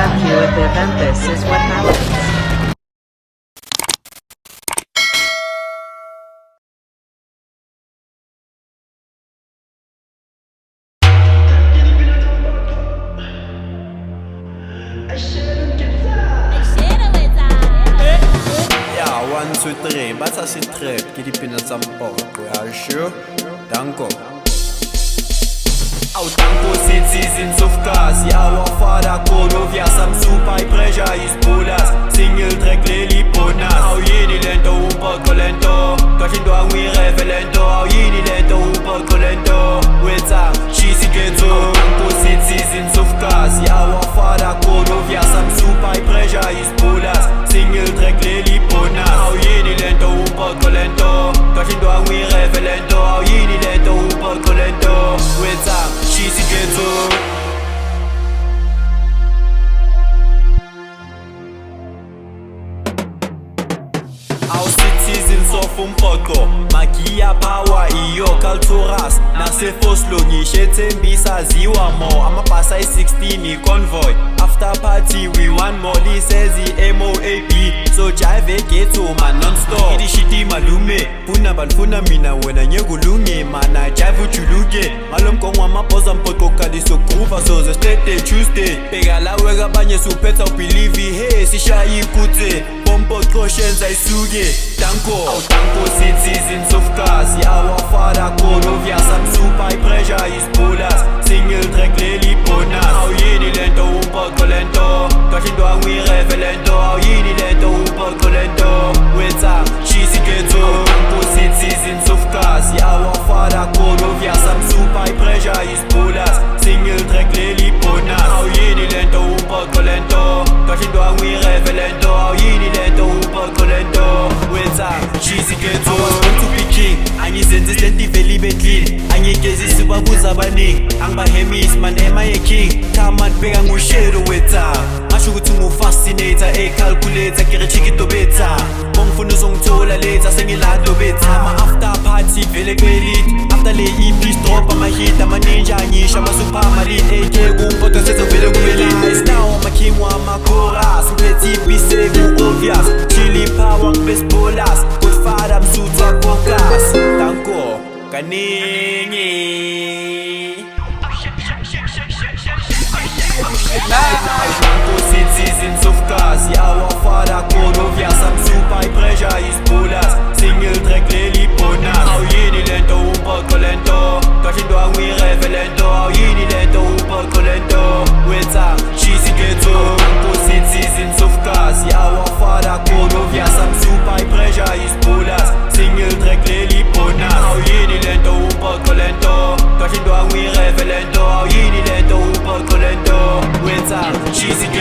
cumulative and this is what happens. Ja, 1, 2, 3, basta si trap, che dipende da poco, are you sure? Danko. Au tanko citizens of cars, our father Konovia, some super pressure is pullers, single track leli ponas. Au yini lento, un poco lento, cachendo a un revelento. Au yini lento, un poco lento, Wetsang, cheesy Gator. Tanko citizens of cars, our father Konovia, some super pressure is pullers, single track leli ponas. Au yini lento, un poco lento, cachendo a un revelento. Au yini lento, un poco lento, Wetsang, cheesy Gator. Our citizens of Umpoko, Magia power iyo culturas. Nase foslo ngishe thembisa ziwa more. Amapasa 16 convoy. After party we want more. Li says the MOAB. So jive Gator man non-stop. Idi shiti malume. Funa banfuna mina wena nyegulunge. Mana jive uchuluge. Malomkongwa amapoza mpoko kadiso kuva. So the state Tuesday. Pega la wega banye supeta upilivi. Hey sishayi kute. Pompo cautions I suge. Danko. Au tanko citizens of cars. Our father Konovia. Some super pressure is pullers. Single track leli ponas. Au yini lento un poco lento, cachendo a un revelento. Au yini lento un poco lento, Wetsang, cheesy Gator. Tanko citizens of cars. Our father Konovia. Some super pressure is pullers. Single track leli ponas. Au yini lento un poco lento, cachendo a un revelento. Au yini lento un poco lento, Wetsang, cheesy Gator. I was born to be king, angizenze slentive libe clean. Angigezisi babuza abaningi, angibahemis man am I a king. Come on bheka nguShydow Wetsang, ngasho ukuthi ngufascinator, calculator, kere chikito beta. Bongifuna uzongithola later, sengilado beta. Ama after party vele kwelite, after le EP drop ama hit, ama ninja ngisho ama super malit. AK kumfoto setho vele kubelite. Now I'm a king wama chorus, mphethi bise ku obvious. Chili power best bowlers, Godfather msutha focus. Danko kaningi. Tanko citizens of cars, our father Konovia. Some super pressure is pullers, single track leli ponas. Au yini lento un poco lento, cachendo a un revelento. Au yini lento un poco lento, Wetsang, cheesy Gator. Tanko citizens of cars, our father Konovia. Some super pressure is pullers, single track leli ponas. Au yini lento un poco lento, cachendo a un revelento. Au yini lento un poco lento, Wetsang, cheesy Gator.